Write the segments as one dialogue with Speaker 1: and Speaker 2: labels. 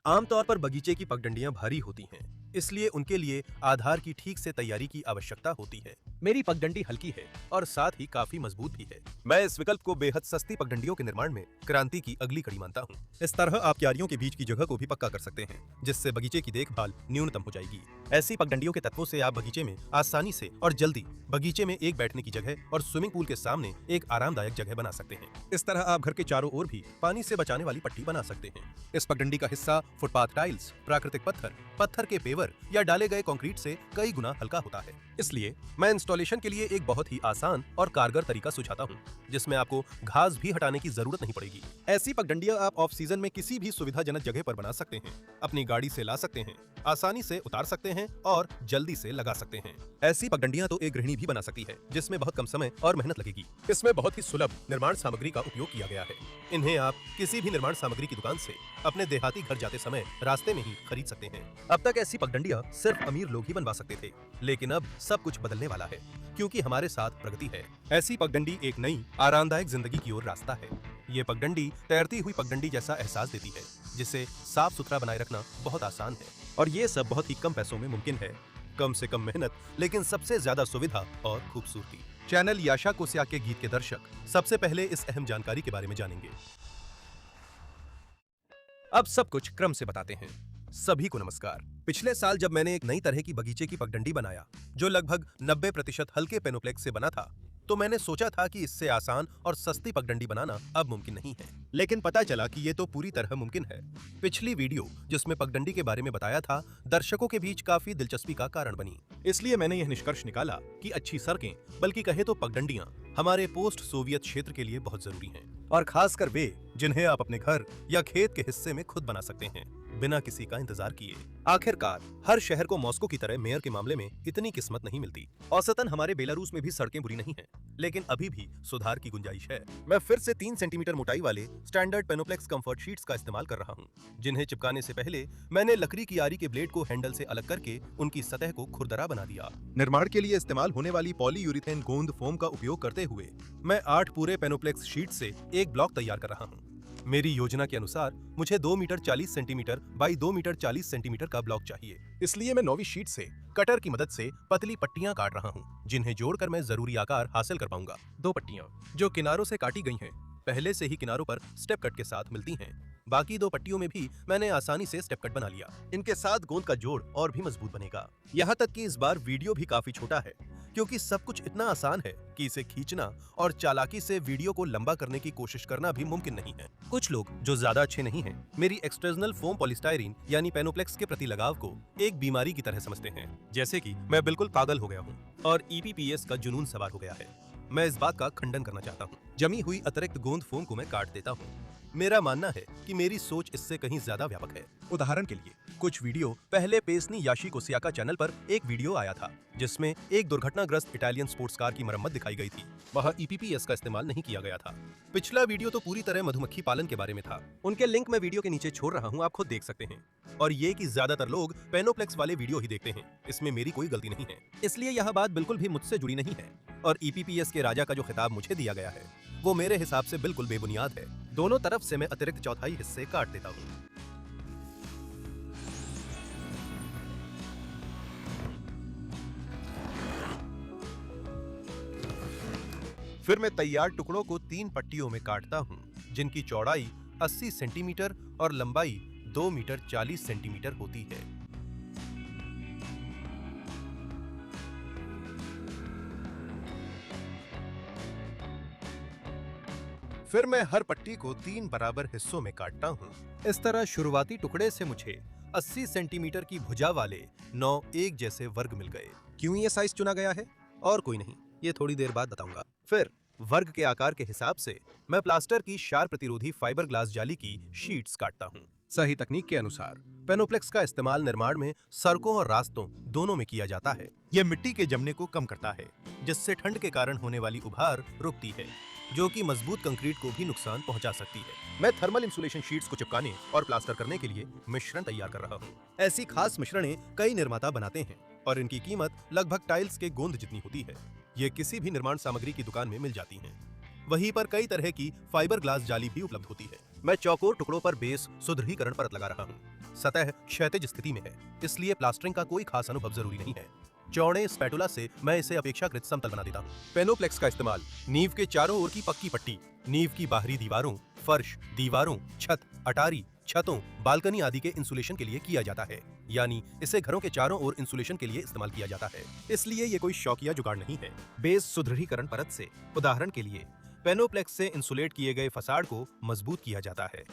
Speaker 1: आमतौर पर बगीचे की पगडंडियां भारी होती हैं, इसलिए उनके लिए आधार की ठीक से तैयारी की आवश्यकता होती है। मेरी पगडंडी हल्की है और साथ ही काफी मजबूत भी है। मैं इस विकल्प को बेहद सस्ती पगडंडियों के निर्माण में क्रांति की अगली कड़ी मानता हूँ। इस तरह आप क्यारियों के बीच की जगह को भी पक्का कर सकते हैं, जिससे बगीचे की देखभाल न्यूनतम हो जाएगी। ऐसी पगडंडियों के तत्वों से आप बगीचे में आसानी से और जल्दी बगीचे में एक बैठने की जगह और स्विमिंग पूल के सामने एक आरामदायक जगह बना सकते हैं। इस तरह आप घर के चारों ओर भी पानी से बचाने वाली पट्टी बना सकते हैं। इस पगडंडी का हिस्सा फुटपाथ टाइल्स, प्राकृतिक पत्थर, पत्थर के पेवर या डाले गए कंक्रीट से कई गुना हल्का होता है। इसलिए मैं इंस्टॉलेशन के लिए एक बहुत ही आसान और कारगर तरीका सुझाता हूँ, जिसमें आपको घास भी हटाने की जरूरत नहीं पड़ेगी। ऐसी पगडंडियां आप ऑफ सीजन में किसी भी सुविधाजनक जगह पर बना सकते हैं, अपनी गाड़ी से ला सकते हैं, आसानी से उतार सकते हैं और जल्दी से लगा सकते हैं। ऐसी पगडंडियां तो एक गृहिणी भी बना सकती है, जिसमें बहुत कम समय और मेहनत लगेगी। इसमें बहुत ही सुलभ निर्माण सामग्री का उपयोग किया गया है। इन्हें आप किसी भी निर्माण सामग्री की दुकान से अपने देहाती घर जाते समय रास्ते में ही खरीद सकते हैं। अब तक ऐसी पगडंडियां सिर्फ अमीर लोग ही बनवा सकते थे, लेकिन अब सब कुछ बदलने वाला है, क्योंकि हमारे साथ प्रगति है। ऐसी पगडंडी एक नई आरामदायक जिंदगी की ओर रास्ता है। ये पगडंडी तैरती हुई पगडंडी जैसा एहसास देती है, जिसे साफ सुथरा बनाए रखना बहुत आसान है। और ये सब बहुत ही कम पैसों में मुमकिन है। कम से कम मेहनत, लेकिन सबसे ज्यादा सुविधा और खूबसूरती। चैनल याशा कोसियाक के गीत के दर्शक सबसे पहले इस अहम जानकारी के बारे में जानेंगे। अब सब कुछ क्रम से बताते हैं। सभी को नमस्कार। पिछले साल जब मैंने एक नई तरह की बगीचे की पगडंडी बनाया, जो लगभग 90% हल्के पेनोप्लेक्स से बना था, तो मैंने सोचा था कि इससे आसान और सस्ती पगडंडी बनाना अब मुमकिन नहीं है। लेकिन पता चला कि ये तो पूरी तरह मुमकिन है। पिछली वीडियो जिसमें पगडंडी के बारे में बताया था, दर्शकों के बीच काफी दिलचस्पी का कारण बनी। इसलिए मैंने यह निष्कर्ष निकाला कि अच्छी सड़कें, बल्कि कहे तो पगडंडियां, हमारे पोस्ट सोवियत क्षेत्र के लिए बहुत जरूरी हैं, और खासकर वे जिन्हें आप अपने घर या खेत के हिस्से में खुद बना सकते हैं, बिना किसी का इंतजार किए। आखिरकार हर शहर को मॉस्को की तरह मेयर के मामले में इतनी किस्मत नहीं मिलती। औसतन हमारे बेलारूस में भी सड़कें बुरी नहीं हैं, लेकिन अभी भी सुधार की गुंजाइश है। मैं फिर से 3 सेंटीमीटर मोटाई वाले स्टैंडर्ड पेनोप्लेक्स कंफर्ट शीट्स का इस्तेमाल कर रहा हूँ, जिन्हें चिपकाने से पहले मैंने लकड़ी की आरी के ब्लेड को हैंडल से अलग करके उनकी सतह को खुरदरा बना दिया। निर्माण के लिए इस्तेमाल होने वाली पॉलीयूरिथेन गोंद फोम का उपयोग करते हुए मैं 8 पूरे पेनोप्लेक्स शीट से एक ब्लॉक तैयार कर रहा हूँ। मेरी योजना के अनुसार मुझे 2 metre 40 centimetre by 2 metre 40 centimetre का ब्लॉक चाहिए। इसलिए मैं 9वीं शीट से कटर की मदद से पतली पट्टियां काट रहा हूं, जिन्हें जोड़कर मैं जरूरी आकार हासिल कर पाऊंगा। 2 पट्टियां जो किनारों से काटी गई हैं, पहले से ही किनारों पर स्टेप कट के साथ मिलती हैं। बाकी 2 पट्टियों में भी मैंने आसानी से स्टेप कट बना लिया। इनके साथ गोंद का जोड़ और भी मजबूत बनेगा। यहाँ तक कि इस बार वीडियो भी काफी छोटा है, क्योंकि सब कुछ इतना आसान है कि इसे खींचना और चालाकी से वीडियो को लंबा करने की कोशिश करना भी मुमकिन नहीं है। कुछ लोग जो ज्यादा अच्छे नहीं हैं, मेरी एक्सटर्नल फोम पॉलीस्टाइरीन यानी पेनोप्लेक्स के प्रति लगाव को एक बीमारी की तरह समझते हैं, जैसे कि मैं बिल्कुल पागल हो गया हूँ और EPPS का जुनून सवार हो गया है। मैं इस बात का खंडन करना चाहता हूँ। जमी हुई अतिरिक्त गोंद फोम को मैं काट देता हूँ। मेरा मानना है कि मेरी सोच इससे कहीं ज्यादा व्यापक है। उदाहरण के लिए, कुछ वीडियो पहले पेसनी याशी कोसियाका चैनल पर एक वीडियो आया था, जिसमें एक दुर्घटनाग्रस्त इटालियन स्पोर्ट्स कार की मरम्मत दिखाई गई थी। वहाँ EPPS का इस्तेमाल नहीं किया गया था। पिछला वीडियो तो पूरी तरह मधुमक्खी पालन के बारे में था। उनके लिंक मैं वीडियो के नीचे छोड़ रहा हूँ, आप खुद देख सकते हैं। और ये कि ज्यादातर लोग पेनोप्लेक्स वाले वीडियो ही देखते हैं, इसमें मेरी कोई गलती नहीं है। इसलिए यह बात बिल्कुल भी मुझसे जुड़ी नहीं है। और EPPS के राजा का जो खिताब मुझे दिया गया है, वो मेरे हिसाब से बिल्कुल बेबुनियाद है। दोनों तरफ से मैं अतिरिक्त चौथाई हिस्से काट देता हूँ। फिर मैं तैयार टुकड़ों को 3 पट्टियों में काटता हूँ, जिनकी चौड़ाई 80 सेंटीमीटर और लंबाई 2 मीटर 40 सेंटीमीटर होती है। फिर मैं हर पट्टी को 3 बराबर हिस्सों में काटता हूँ। इस तरह शुरुआती टुकड़े से मुझे 80 सेंटीमीटर की भुजा वाले 9 एक जैसे वर्ग मिल गए। क्यों ये साइज चुना गया है? और कोई नहीं, ये थोड़ी देर बाद बताऊंगा। फिर वर्ग के आकार के हिसाब से मैं प्लास्टर की क्षार प्रतिरोधी फाइबर ग्लास जाली की शीट्स काटता हूँ। सही तकनीक के अनुसार पेनोप्लेक्स का इस्तेमाल निर्माण में सड़कों और रास्तों दोनों में किया जाता है। यह मिट्टी के जमने को कम करता है, जिससे ठंड के कारण होने वाली उभार रुकती है, जो कि मजबूत कंक्रीट को भी नुकसान पहुंचा सकती है। मैं थर्मल इंसुलेशन शीट्स को चिपकाने और प्लास्टर करने के लिए मिश्रण तैयार कर रहा हूँ। ऐसी खास मिश्रणें कई निर्माता बनाते हैं और इनकी कीमत लगभग टाइल्स के गोंद जितनी होती है। ये किसी भी निर्माण सामग्री की दुकान में मिल जाती हैं। वहीं पर कई तरह की फाइबर ग्लास जाली भी उपलब्ध होती है। मैं चौकोर टुकड़ों पर बेस सुदृढ़ीकरण परत लगा रहा हूँ। सतह क्षैतिज स्थिति में है, इसलिए प्लास्टरिंग का कोई खास अनुभव जरूरी नहीं है। चौड़े स्पैटुला से मैं इसे अपेक्षाकृत समतल बना देता हूँ। पेनोप्लेक्स का इस्तेमाल नींव के चारों ओर की पक्की पट्टी, नींव की बाहरी दीवारों, फर्श, दीवारों, छत, अटारी, छतों, बालकनी आदि के इंसुलेशन के लिए किया जाता है। यानी इसे घरों के चारों ओर इंसुलेशन के लिए इस्तेमाल किया जाता है, इसलिए ये कोई शौकिया जुगाड़ नहीं है। बेस सुदृढ़ीकरण परत से, उदाहरण के लिए पेनोप्लेक्स से इंसुलेट किए गए फसाड को मजबूत किया जाता है।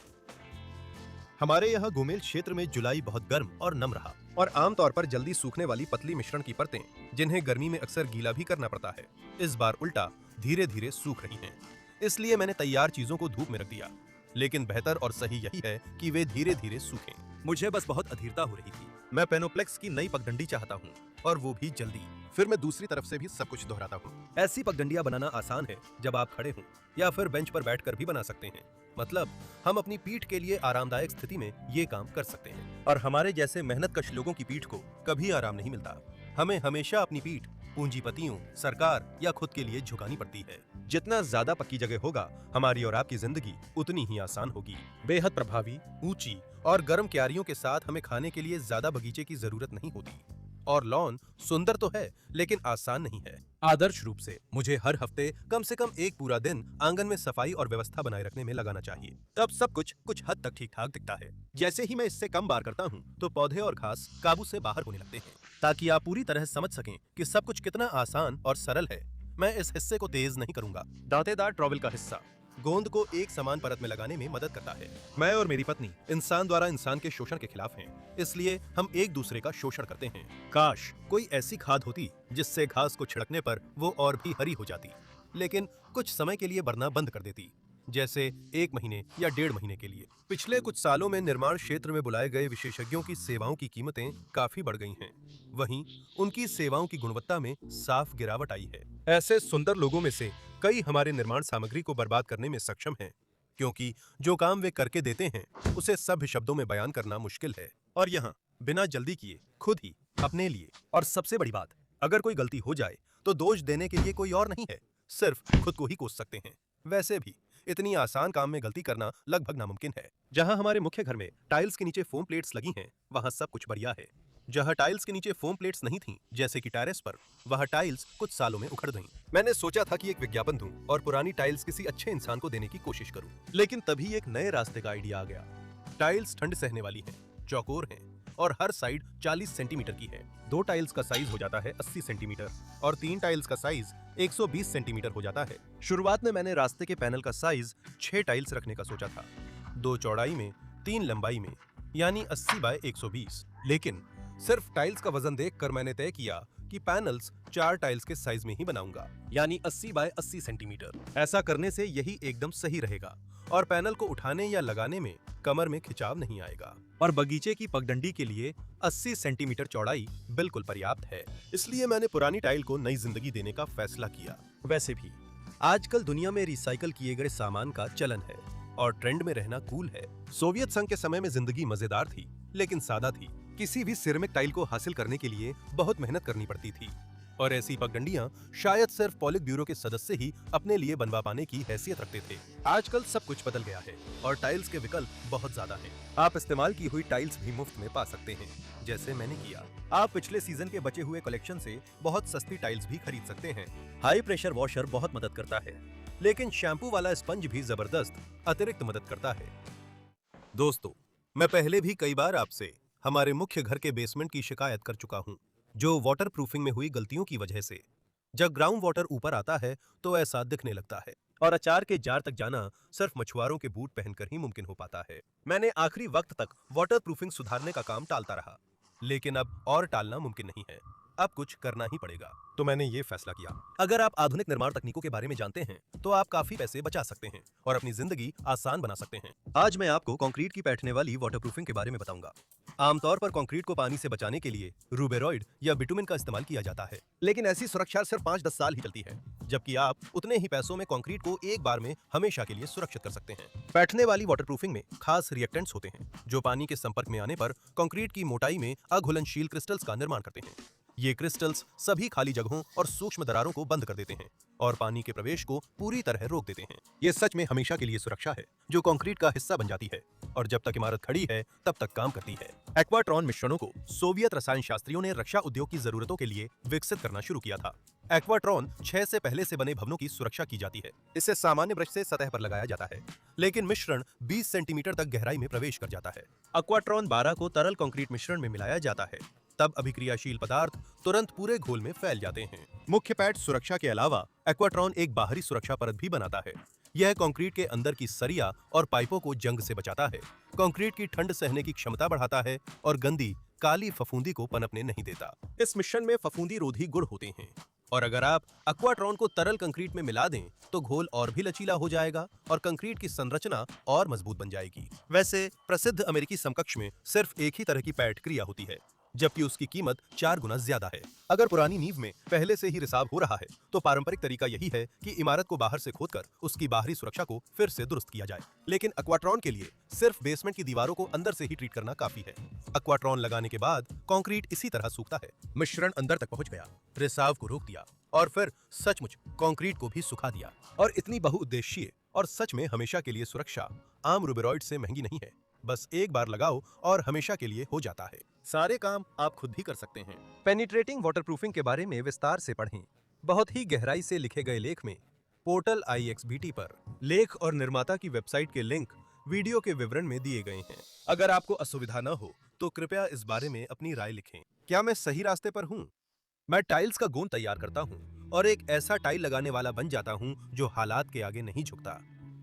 Speaker 1: हमारे यहाँ गोमेल क्षेत्र में जुलाई बहुत गर्म और नम रहा और आमतौर पर जल्दी सूखने वाली पतली मिश्रण की परतें, जिन्हें गर्मी में अक्सर गीला भी करना पड़ता है, इस बार उल्टा धीरे धीरे सूख रही हैं। इसलिए मैंने तैयार चीजों को धूप में रख दिया, लेकिन बेहतर और सही यही है कि वे धीरे धीरे सूखें। मुझे बस बहुत अधीरता हो रही थी। मैं पेनोप्लेक्स की नई पगडंडी चाहता हूँ, और वो भी जल्दी। फिर मैं दूसरी तरफ से भी सब कुछ दोहराता हूँ। ऐसी पगडंडियां बनाना आसान है जब आप खड़े हों, या फिर बेंच पर बैठकर भी बना सकते हैं। मतलब हम अपनी पीठ के लिए आरामदायक स्थिति में ये काम कर सकते हैं, और हमारे जैसे मेहनतकश लोगों की पीठ को कभी आराम नहीं मिलता। हमें हमेशा अपनी पीठ पूंजीपतियों, सरकार या खुद के लिए झुकानी पड़ती है। जितना ज्यादा पक्की जगह होगा, हमारी और आपकी जिंदगी उतनी ही आसान होगी। बेहद प्रभावी, ऊंची और गर्म क्यारियों के साथ हमें खाने के लिए ज्यादा बगीचे की जरूरत नहीं होती। और लॉन सुंदर तो है, लेकिन आसान नहीं है। आदर्श रूप से मुझे हर हफ्ते कम से कम एक पूरा दिन आंगन में सफाई और व्यवस्था बनाए रखने में लगाना चाहिए। तब सब कुछ हद तक ठीक ठाक दिखता है। जैसे ही मैं इससे कम बार करता हूँ, तो पौधे और घास काबू से बाहर होने लगते हैं। ताकि आप पूरी तरह समझ सकें कि सब कुछ कितना आसान और सरल है, मैं इस हिस्से को तेज नहीं करूंगा। दांतेदार ट्रॉवेल का हिस्सा गोंद को एक समान परत में लगाने में मदद करता है। मैं और मेरी पत्नी इंसान द्वारा इंसान के शोषण के खिलाफ हैं, इसलिए हम एक दूसरे का शोषण करते हैं। काश कोई ऐसी खाद होती जिससे घास को छिड़कने पर वो और भी हरी हो जाती, लेकिन कुछ समय के लिए बढ़ना बंद कर देती, जैसे 1 महीने या 1.5 महीने के लिए। पिछले कुछ सालों में निर्माण क्षेत्र में बुलाए गए विशेषज्ञों की सेवाओं की कीमतें काफी बढ़ गई हैं। वहीं उनकी सेवाओं की गुणवत्ता में साफ गिरावट आई है। ऐसे सुंदर लोगों में से कई हमारे निर्माण सामग्री को बर्बाद करने में सक्षम हैं, क्योंकि जो काम वे करके देते हैं उसे सभ्य शब्दों में बयान करना मुश्किल है। और यहाँ बिना जल्दी किए खुद ही अपने लिए, और सबसे बड़ी बात, अगर कोई गलती हो जाए तो दोष देने के लिए कोई और नहीं है, सिर्फ खुद को ही कोस सकते हैं। वैसे भी इतनी आसान काम में गलती करना लगभग नामुमकिन है। जहां हमारे मुख्य घर में टाइल्स के नीचे फोम प्लेट्स लगी हैं, वहां सब कुछ बढ़िया है। जहां टाइल्स के नीचे फोम प्लेट्स नहीं थीं, जैसे कि टेरेस पर, वहां टाइल्स कुछ सालों में उखड़ गईं। मैंने सोचा था कि एक विज्ञापन दूं और पुरानी टाइल्स किसी अच्छे इंसान को देने की कोशिश करूं, लेकिन तभी एक नए रास्ते का आइडिया आ गया। टाइल्स ठंड सहने वाली हैं, चौकोर हैं और हर साइड 40 सेंटीमीटर की है। 2 टाइल्स का साइज हो जाता है 80 सेंटीमीटर और 3 टाइल्स का साइज 120 सेंटीमीटर हो जाता है। शुरुआत में मैंने रास्ते के पैनल का साइज 6 टाइल्स रखने का सोचा था, 2 चौड़ाई में, 3 लंबाई में, यानी 80 बाय 120। लेकिन सिर्फ टाइल्स का वजन देखकर मैंने तय किया कि पैनल्स 4 टाइल्स के साइज में ही बनाऊंगा, यानी 80 बाय 80 सेंटीमीटर। ऐसा करने से यही एकदम सही रहेगा और पैनल को उठाने या लगाने में कमर में खिंचाव नहीं आएगा। और बगीचे की पगडंडी के लिए 80 सेंटीमीटर चौड़ाई बिल्कुल पर्याप्त है। इसलिए मैंने पुरानी टाइल को नई जिंदगी देने का फैसला किया। वैसे भी आजकल दुनिया में रिसाइकल किए गए सामान का चलन है और ट्रेंड में रहना कूल है। सोवियत संघ के समय में जिंदगी मजेदार थी, लेकिन सादा थी। किसी भी सिरेमिक टाइल को हासिल करने के लिए बहुत मेहनत करनी पड़ती थी, और ऐसी पगडंडियां शायद सिर्फ पॉलिट ब्यूरो के सदस्य ही अपने लिए बनवा पाने की हैसियत रखते थे। आजकल सब कुछ बदल गया है और टाइल्स के विकल्प बहुत ज्यादा हैं। आप इस्तेमाल की हुई टाइल्स भी मुफ्त में पा सकते हैं, जैसे मैंने किया। आप पिछले सीजन के बचे हुए कलेक्शन से बहुत सस्ती टाइल्स भी खरीद सकते हैं। हाई प्रेशर वॉशर बहुत मदद करता है, लेकिन शैम्पू वाला स्पंज भी जबरदस्त अतिरिक्त मदद करता है। दोस्तों, मैं पहले भी कई बार आपसे हमारे मुख्य घर के बेसमेंट की शिकायत कर चुका हूँ, जो वाटर प्रूफिंग में हुई गलतियों की वजह से जब ग्राउंड वाटर ऊपर आता है तो ऐसा दिखने लगता है, और अचार के जार तक जाना सिर्फ मछुआरों के बूट पहनकर ही मुमकिन हो पाता है। मैंने आखिरी वक्त तक वाटर प्रूफिंग सुधारने का काम टालता रहा, लेकिन अब और टालना मुमकिन नहीं है। अब कुछ करना ही पड़ेगा। तो मैंने ये फैसला किया, अगर आप आधुनिक निर्माण तकनीकों के बारे में जानते हैं तो आप काफी पैसे बचा सकते हैं और अपनी जिंदगी आसान बना सकते हैं। आज मैं आपको कंक्रीट की बैठने वाली वाटरप्रूफिंग के बारे में बताऊंगा। आमतौर पर कंक्रीट को पानी से बचाने के लिए रूबेरॉइड या बिटुमिन का इस्तेमाल किया जाता है, लेकिन ऐसी सुरक्षा सिर्फ 5-10 साल ही चलती है, जबकि आप उतने ही पैसों में कंक्रीट को एक बार में हमेशा के लिए सुरक्षित कर सकते हैं। बैठने वाली वाटरप्रूफिंग में खास रिएक्टेंट्स होते हैं जो पानी के संपर्क में आने पर कंक्रीट की मोटाई में अघुलनशील क्रिस्टल्स का निर्माण करते हैं। ये क्रिस्टल्स सभी खाली जगहों और सूक्ष्म दरारों को बंद कर देते हैं और पानी के प्रवेश को पूरी तरह रोक देते हैं। ये सच में हमेशा के लिए सुरक्षा है जो कंक्रीट का हिस्सा बन जाती है और जब तक इमारत खड़ी है तब तक काम करती है। एक्वाट्रॉन मिश्रणों को सोवियत रसायन शास्त्रियों ने रक्षा उद्योग की जरूरतों के लिए विकसित करना शुरू किया था। एक्वाट्रॉन 6 से पहले से बने भवनों की सुरक्षा की जाती है। इसे सामान्य ब्रश से सतह पर लगाया जाता है, लेकिन मिश्रण 20 सेंटीमीटर तक गहराई में प्रवेश कर जाता है। एक्वाट्रॉन 12 को तरल कंक्रीट मिश्रण में मिलाया जाता है, तब अभिक्रियाशील पदार्थ तुरंत पूरे घोल में फैल जाते हैं। मुख्य पैड सुरक्षा के अलावा एक्वाट्रॉन एक बाहरी सुरक्षा परत भी बनाता है। यह कंक्रीट के अंदर की सरिया और पाइपों को जंग से बचाता है, कंक्रीट की ठंड सहने की क्षमता बढ़ाता है और गंदी काली फफूंदी को पनपने नहीं देता। इस मिश्रण में फफूंदी रोधी गुण होते हैं और अगर आप एक्वाट्रॉन को तरल कंक्रीट में मिला दें तो घोल और भी लचीला हो जाएगा और कंक्रीट की संरचना और मजबूत बन जाएगी। वैसे प्रसिद्ध अमेरिकी समकक्ष में सिर्फ एक ही तरह की पैड क्रिया होती है, जबकि उसकी कीमत 4 गुना ज्यादा है। अगर पुरानी नींव में पहले से ही रिसाव हो रहा है तो पारंपरिक तरीका यही है कि इमारत को बाहर से खोदकर उसकी बाहरी सुरक्षा को फिर से दुरुस्त किया जाए, लेकिन एक्वाट्रॉन के लिए सिर्फ बेसमेंट की दीवारों को अंदर से ही ट्रीट करना काफी है। एक्वाट्रॉन लगाने के बाद कंक्रीट इसी तरह सूखता है। मिश्रण अंदर तक पहुंच गया, रिसाव को रोक दिया और फिर सचमुच कंक्रीट को भी सुखा दिया। और इतनी बहुउद्देशीय और सच में हमेशा के लिए सुरक्षा आम रूबेरॉइड से महंगी नहीं है। बस एक बार लगाओ और हमेशा के लिए हो जाता है। सारे काम आप खुद भी कर सकते हैं। पेनिट्रेटिंग वाटरप्रूफिंग के बारे में विस्तार से पढ़ें। बहुत ही गहराई से लिखे गए लेख में पोर्टल IXBT पर लेख और निर्माता की वेबसाइट के लिंक वीडियो के विवरण में दिए गए हैं। अगर आपको असुविधा न हो तो कृपया इस बारे में अपनी राय लिखें। क्या मैं सही रास्ते पर हूँ? मैं टाइल्स का गोंद तैयार करता हूँ और एक ऐसा टाइल लगाने वाला बन जाता हूँ जो हालात के आगे नहीं झुकता।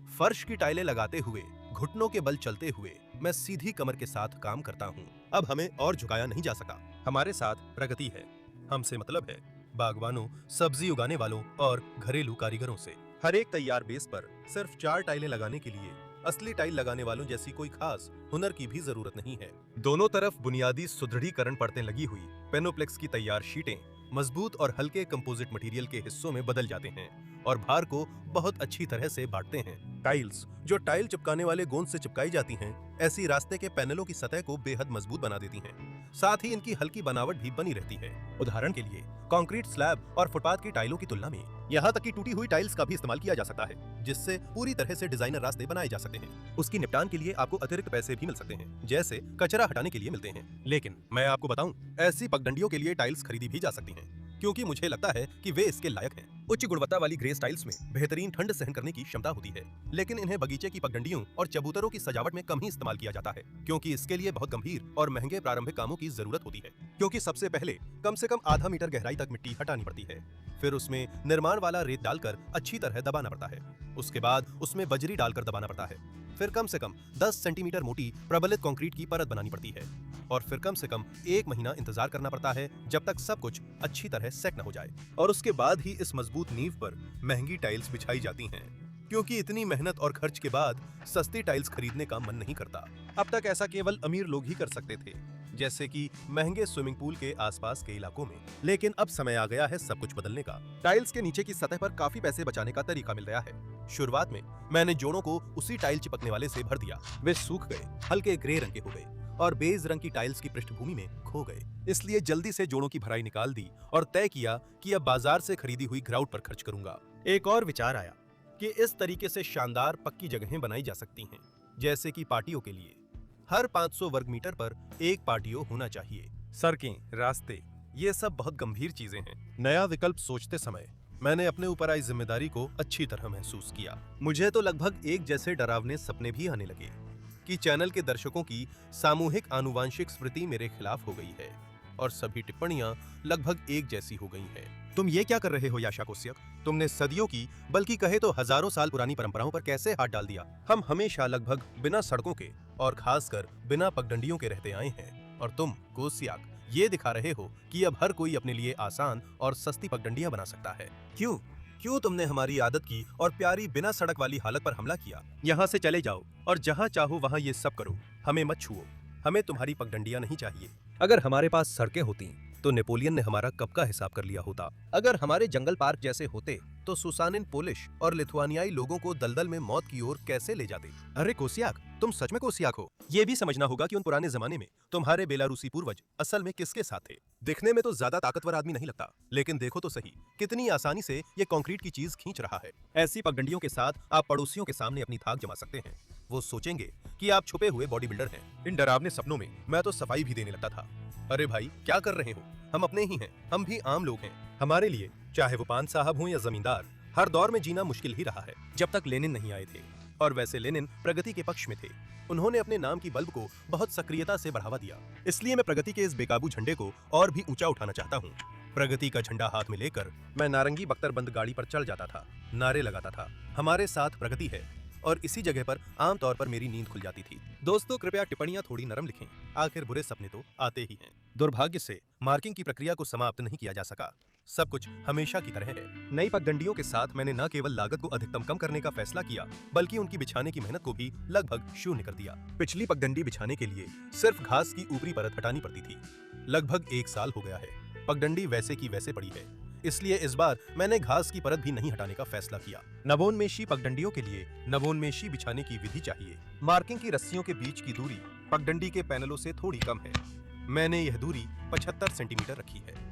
Speaker 1: फर्श की टाइलें लगाते हुए, घुटनों के बल चलते हुए मैं सीधी कमर के साथ काम करता हूँ। अब हमें और झुकाया नहीं जा सका। हमारे साथ प्रगति है। हमसे मतलब है बागवानों, सब्जी उगाने वालों और घरेलू कारीगरों से। हर एक तैयार बेस पर सिर्फ 4 टाइलें लगाने के लिए असली टाइल लगाने वालों जैसी कोई खास हुनर की भी जरूरत नहीं है। दोनों तरफ बुनियादी सुदृढ़ीकरण परतें लगी हुई पेनोप्लेक्स की तैयार शीटें मजबूत और हल्के कंपोजिट मटेरियल के हिस्सों में बदल जाते हैं और भार को बहुत अच्छी तरह से बांटते हैं। टाइल्स जो टाइल चिपकाने वाले गोंद से चिपकाई जाती हैं, ऐसी रास्ते के पैनलों की सतह को बेहद मजबूत बना देती हैं। साथ ही इनकी हल्की बनावट भी बनी रहती है। उदाहरण के लिए कंक्रीट स्लैब और फुटपाथ की टाइलों की तुलना में यहाँ तक कि टूटी हुई टाइल्स का भी इस्तेमाल किया जा सकता है, जिससे पूरी तरह से डिजाइनर रास्ते बनाए जा सकते हैं। उसकी निपटान के लिए आपको अतिरिक्त पैसे भी मिल सकते हैं, जैसे कचरा हटाने के लिए मिलते हैं। लेकिन मैं आपको बताऊं, ऐसी पगडंडियों के लिए टाइल्स खरीदी भी जा सकती हैं, क्योंकि मुझे लगता है कि वे इसके लायक हैं। उच्च गुणवत्ता वाली ग्रेस टाइल्स में बेहतरीन ठंड सहन करने की क्षमता होती है, लेकिन इन्हें बगीचे की पगडंडियों और चबूतरों की सजावट में कम ही इस्तेमाल किया जाता है, क्योंकि इसके लिए बहुत गंभीर और महंगे प्रारंभिक कामों की जरूरत होती है। क्योंकि सबसे पहले कम से कम आधा मीटर गहराई तक मिट्टी हटानी पड़ती है, फिर उसमें निर्माण वाला रेत डालकर अच्छी तरह दबाना पड़ता है, उसके बाद उसमें बजरी डालकर दबाना पड़ता है, फिर कम से कम 10 सेंटीमीटर मोटी प्रबलित कंक्रीट की परत बनानी पड़ती है और फिर कम से कम 1 महीना इंतजार करना पड़ता है जब तक सब कुछ अच्छी तरह सेट न हो जाए। और उसके बाद ही इस मजबूत नींव पर महंगी टाइल्स बिछाई जाती हैं, क्योंकि इतनी मेहनत और खर्च के बाद सस्ती टाइल्स खरीदने का मन नहीं करता। अब तक ऐसा केवल अमीर लोग ही कर सकते थे, जैसे कि महंगे स्विमिंग पूल के आसपास के इलाकों में। लेकिन अब समय आ गया है सब कुछ बदलने का। टाइल्स के नीचे की सतह पर काफी पैसे बचाने का तरीका मिल रहा है। शुरुआत में मैंने जोड़ों को उसी टाइल चिपकने वाले से भर दिया। वे सूख गए, हल्के ग्रे रंग के हो गए और बेज रंग की टाइल्स की पृष्ठभूमि में खो गए। इसलिए जल्दी से जोड़ों की भराई निकाल दी और तय किया कि अब बाजार से खरीदी हुई ग्राउट पर खर्च करूंगा। एक और विचार आया कि इस तरीके से शानदार पक्की जगहें बनाई जा सकती हैं, जैसे कि पार्टियों के लिए। हर 500 वर्ग मीटर पर एक पार्टियो होना चाहिए। सड़कें, रास्ते, ये सब बहुत गंभीर चीजें हैं। नया विकल्प सोचते समय मैंने अपने ऊपर आई जिम्मेदारी को अच्छी तरह महसूस किया। मुझे तो लगभग एक जैसे डरावने सपने भी आने लगे कि चैनल के दर्शकों की सामूहिक आनुवांशिक स्मृति मेरे खिलाफ हो गई है और सभी टिप्पणियां लगभग एक जैसी हो गई हैं। तुम ये क्या कर रहे हो याशा कोस्यक? तुमने सदियों की, बल्कि कहे तो हजारों साल पुरानी परंपराओं पर कैसे हाथ डाल दिया? हम हमेशा लगभग बिना सड़कों के और खासकर बिना पगडंडियों के रहते आए हैं, और तुम कोस्यक ये दिखा रहे हो कि अब हर कोई अपने लिए आसान और सस्ती पगडंडियां बना सकता है। क्यों तुमने हमारी आदत की और प्यारी बिना सड़क वाली हालत पर हमला किया? यहाँ से चले जाओ और जहाँ चाहो वहाँ ये सब करो, हमें मत छुओ। हमें तुम्हारी पगडंडियां नहीं चाहिए। अगर हमारे पास सड़कें होती तो नेपोलियन ने हमारा कब का हिसाब कर लिया होता। अगर हमारे जंगल पार्क जैसे होते तो सुसानिन पोलिश और लिथुआनियाई लोगों को दलदल में मौत की ओर कैसे ले जाते। अरे कोसियाक, तुम सच में कोसियाक हो? ये भी समझना होगा कि उन पुराने जमाने में तुम्हारे बेलारूसी पूर्वज असल में किसके साथ थे। दिखने में तो ज्यादा ताकतवर आदमी नहीं लगता, लेकिन देखो तो सही कितनी आसानी से ये कंक्रीट की चीज खींच रहा है। ऐसी पगडंडियों के साथ आप पड़ोसियों के सामने अपनी धाक जमा सकते हैं। वो सोचेंगे कि आप छुपे हुए बॉडी बिल्डर हैं। इन डरावने सपनों में मैं तो सफाई भी देने लगता था। अरे भाई, क्या कर रहे हो? हम अपने ही हैं, हम भी आम लोग हैं। हमारे लिए चाहे वो पान साहब हों या जमींदार, हर दौर में जीना मुश्किल ही रहा है, जब तक लेनिन नहीं आए थे। और वैसे लेनिन प्रगति के पक्ष में थे। उन्होंने अपने नाम की बल्ब को बहुत सक्रियता से बढ़ावा दिया। इसलिए मैं प्रगति के इस बेकाबू झंडे को और भी ऊंचा उठाना चाहता हूँ। प्रगति का झंडा हाथ में लेकर मैं नारंगी बख्तरबंद गाड़ी पर चल जाता था, नारे लगाता था, हमारे साथ प्रगति है, और इसी जगह पर आमतौर पर मेरी नींद खुल जाती थी। दोस्तों, कृपया टिप्पणियां थोड़ी नरम लिखें, आखिर बुरे सपने तो आते ही हैं। दुर्भाग्य से मार्किंग की प्रक्रिया को समाप्त नहीं किया जा सका। सब कुछ हमेशा की तरह है। नई पगडंडियों के साथ मैंने न केवल लागत को अधिकतम कम करने का फैसला किया, बल्कि उनकी बिछाने की मेहनत को भी लगभग शून्य कर दिया। पिछली पगडंडी बिछाने के लिए सिर्फ घास की ऊपरी परत हटानी पड़ती थी। लगभग 1 साल हो गया है, पगडंडी वैसे की वैसे पड़ी है। इसलिए इस बार मैंने घास की परत भी नहीं हटाने का फैसला किया। नवोन्मेषी पगडंडियों के लिए नवोन्मेषी बिछाने की विधि चाहिए। मार्किंग की रस्सियों के बीच की दूरी पगडंडी के पैनलों से थोड़ी कम है। मैंने यह दूरी 75 सेंटीमीटर रखी है।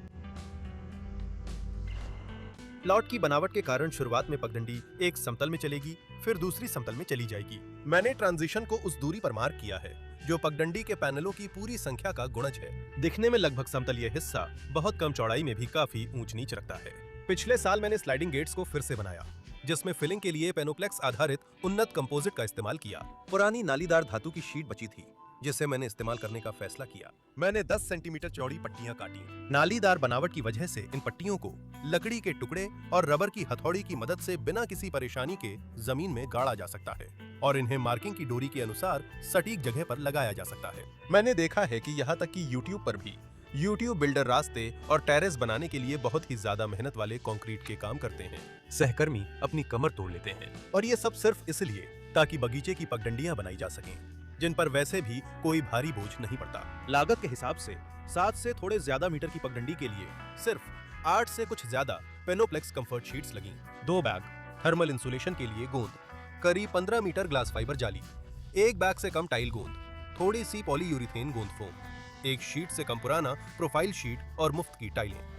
Speaker 1: प्लॉट की बनावट के कारण शुरुआत में पगडंडी एक समतल में चलेगी, फिर दूसरी समतल में चली जाएगी। मैंने ट्रांजिशन को उस दूरी पर मार्क किया है जो पगडंडी के पैनलों की पूरी संख्या का गुणज है। दिखने में लगभग समतल ये हिस्सा बहुत कम चौड़ाई में भी काफी ऊंच नीच रखता है। पिछले साल मैंने स्लाइडिंग गेट्स को फिर से बनाया, जिसमें फिलिंग के लिए पेनोप्लेक्स आधारित उन्नत कंपोजिट का इस्तेमाल किया। पुरानी नालीदार धातु की शीट बची थी, जिसे मैंने इस्तेमाल करने का फैसला किया। मैंने 10 सेंटीमीटर चौड़ी पट्टियां काटी। नालीदार बनावट की वजह से इन पट्टियों को लकड़ी के टुकड़े और रबर की हथौड़ी की मदद से बिना किसी परेशानी के जमीन में गाड़ा जा सकता है, और इन्हें मार्किंग की डोरी के अनुसार सटीक जगह पर लगाया जा सकता है। मैंने देखा है कि यहाँ तक कि YouTube पर भी YouTube बिल्डर रास्ते और टेरेस बनाने के लिए बहुत ही ज्यादा मेहनत वाले कंक्रीट के काम करते हैं। सहकर्मी अपनी कमर तोड़ लेते हैं, और ये सब सिर्फ इसलिए ताकि बगीचे की पगडंडियां बनाई जा सकें, जिन पर वैसे भी कोई भारी बोझ नहीं पड़ता। लागत के हिसाब से 7 से थोड़े ज्यादा मीटर की पगडंडी के लिए सिर्फ 8 से कुछ ज्यादा पेनोप्लेक्स कंफर्ट शीट्स लगी। 2 बैग थर्मल इंसुलेशन के लिए गोंद, करीब 15 मीटर ग्लास फाइबर जाली, 1 बैग से कम टाइल गोंद, थोड़ी सी पॉलीयूरिथेन गोंद फोम, 1 शीट से कम पुराना प्रोफाइल शीट और मुफ्त की टाइलें।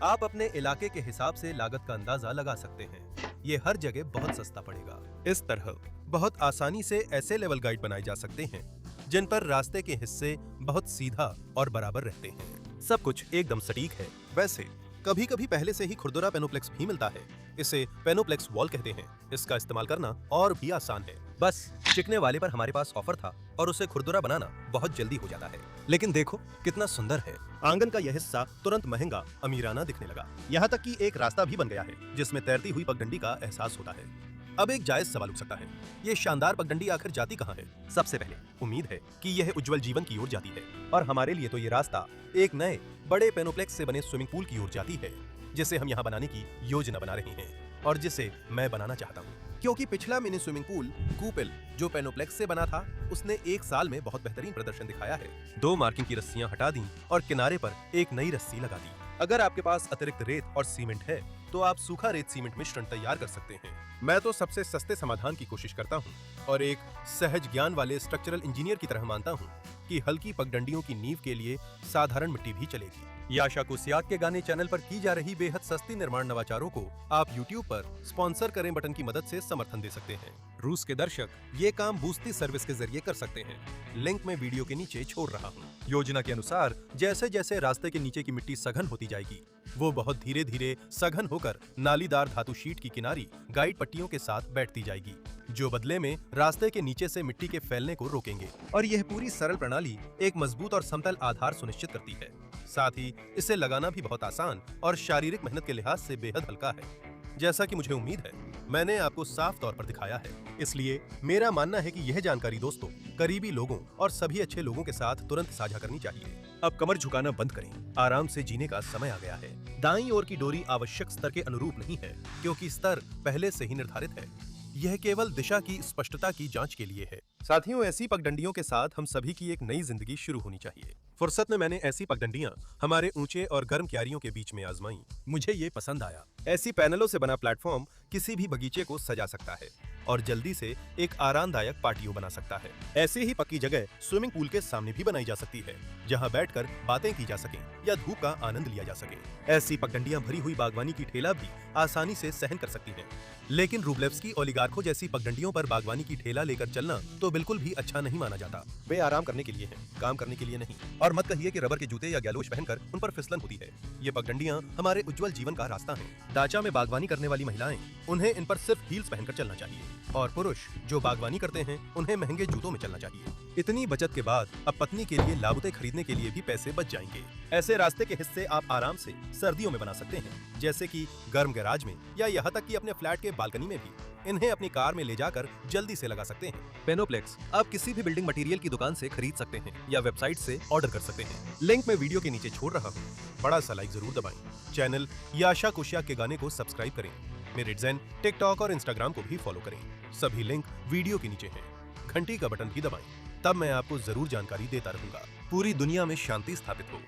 Speaker 1: आप अपने इलाके के हिसाब से लागत का अंदाजा लगा सकते हैं। ये हर जगह बहुत सस्ता पड़ेगा। इस तरह बहुत आसानी से ऐसे लेवल गाइड बनाए जा सकते हैं जिन पर रास्ते के हिस्से बहुत सीधा और बराबर रहते हैं। सब कुछ एकदम सटीक है। वैसे कभी कभी पहले से ही खुरदुरा पेनोप्लेक्स भी मिलता है। इसे पेनोप्लेक्स वॉल कहते हैं। इसका इस्तेमाल करना और भी आसान है। बस चिकने वाले पर हमारे पास ऑफर था और उसे खुरदुरा बनाना बहुत जल्दी हो जाता है। लेकिन देखो कितना सुंदर है। आंगन का यह हिस्सा तुरंत महंगा अमीराना दिखने लगा। यहाँ तक कि एक रास्ता भी बन गया है जिसमें तैरती हुई पगडंडी का एहसास होता है। अब एक जायज सवाल उठ सकता है, ये शानदार पगडंडी आखिर जाती कहाँ है? सबसे पहले उम्मीद है कि यह उज्जवल जीवन की ओर जाती है, और हमारे लिए तो ये रास्ता एक नए बड़े पेनोप्लेक्स से बने स्विमिंग पूल की ओर जाती है, जिसे हम यहाँ बनाने की योजना बना रहे हैं और जिसे मैं बनाना चाहता हूँ। क्योंकि पिछला मिनी स्विमिंग पूल कूपिल जो पेनोप्लेक्स से बना था, उसने 1 साल में बहुत बेहतरीन प्रदर्शन दिखाया है। 2 मार्किंग की रस्सियां हटा दी और किनारे पर एक नई रस्सी लगा दी। अगर आपके पास अतिरिक्त रेत और सीमेंट है तो आप सूखा रेत सीमेंट मिश्रण तैयार कर सकते हैं। मैं तो सबसे सस्ते समाधान की कोशिश करता हूँ और एक सहज ज्ञान वाले स्ट्रक्चरल इंजीनियर की तरह मानता हूँ कि हल्की पगडंडियों की नींव के लिए साधारण मिट्टी भी चलेगी। याशा कोसियाक के गाने चैनल पर की जा रही बेहद सस्ती निर्माण नवाचारों को आप YouTube पर स्पॉन्सर करें बटन की मदद से समर्थन दे सकते हैं। रूस के दर्शक ये काम बूस्ती सर्विस के जरिए कर सकते हैं। लिंक मैं वीडियो के नीचे छोड़ रहा हूँ। योजना के अनुसार जैसे जैसे रास्ते के नीचे की मिट्टी सघन होती जाएगी, वो बहुत धीरे धीरे सघन होकर नालीदार धातु शीट की किनारी गाइड पट्टियों के साथ बैठती जाएगी, जो बदले में रास्ते के नीचे से मिट्टी के फैलने को रोकेंगे। और यह पूरी सरल प्रणाली एक मजबूत और समतल आधार सुनिश्चित करती है। साथ ही इसे लगाना भी बहुत आसान और शारीरिक मेहनत के लिहाज से बेहद हल्का है। जैसा कि मुझे उम्मीद है मैंने आपको साफ तौर पर दिखाया है, इसलिए मेरा मानना है कि यह जानकारी दोस्तों, करीबी लोगों और सभी अच्छे लोगों के साथ तुरंत साझा करनी चाहिए। अब कमर झुकाना बंद करें, आराम से जीने का समय आ गया है। दाईं ओर की डोरी आवश्यक स्तर के अनुरूप नहीं है, क्योंकि स्तर पहले से ही निर्धारित है। यह केवल दिशा की स्पष्टता की जांच के लिए है। साथियों, ऐसी पगडंडियों के साथ हम सभी की एक नई जिंदगी शुरू होनी चाहिए। फुर्सत में मैंने ऐसी पगडंडियां हमारे ऊंचे और गर्म क्यारियों के बीच में आजमाई। मुझे ये पसंद आया। ऐसी पैनलों से बना प्लेटफॉर्म किसी भी बगीचे को सजा सकता है और जल्दी से एक आरामदायक पार्टियो बना सकता है। ऐसी ही पक्की जगह स्विमिंग पूल के सामने भी बनाई जा सकती है, जहां बैठकर बातें की जा सकें या धूप का आनंद लिया जा सके। ऐसी पगडंडियां भरी हुई बागवानी की ठेला भी आसानी से सहन कर सकती हैं। लेकिन रूबलेव्स्की ओलिगार्खों जैसी पगडंडियों पर बागवानी की ठेला लेकर चलना तो बिल्कुल भी अच्छा नहीं माना जाता। वे आराम करने के लिए हैं, काम करने के लिए नहीं। और मत कहिए कि रबर के जूते या गैलोश पहनकर उन पर फिसलन होती है। ये पगडंडियां हमारे उज्जवल जीवन का रास्ता हैं। दाचा में बागवानी करने वाली महिलाएं, उन्हें इन पर सिर्फ हील्स पहनकर चलना चाहिए, और पुरुष जो बागवानी करते हैं उन्हें महंगे जूतों में चलना चाहिए। इतनी बचत के बाद अब पत्नी के लिए लाबुते खरीदने के लिए भी पैसे बच जाएंगे। ऐसे रास्ते के हिस्से आप आराम से सर्दियों में बना सकते हैं, जैसे कि गर्म गैराज में या यहाँ तक कि अपने फ्लैट के बालकनी में भी। इन्हें अपनी कार में ले जाकर जल्दी से लगा सकते हैं। पेनोप्लेक्स आप किसी भी बिल्डिंग मटेरियल की दुकान से खरीद सकते हैं या वेबसाइट से ऑर्डर कर सकते हैं। लिंक मैं वीडियो के नीचे छोड़ रहा हूँ। बड़ा सा लाइक जरूर दबाएं। चैनल याशा कोशियाक के गाने को सब्सक्राइब करें। मेरे ज़ेन, टिकटॉक और इंस्टाग्राम को भी फॉलो करें। सभी लिंक वीडियो के नीचे हैं। घंटी का बटन भी दबाएं, तब मैं आपको जरूर जानकारी देता रहूंगा। पूरी दुनिया में शांति स्थापित हो।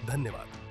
Speaker 1: धन्यवाद।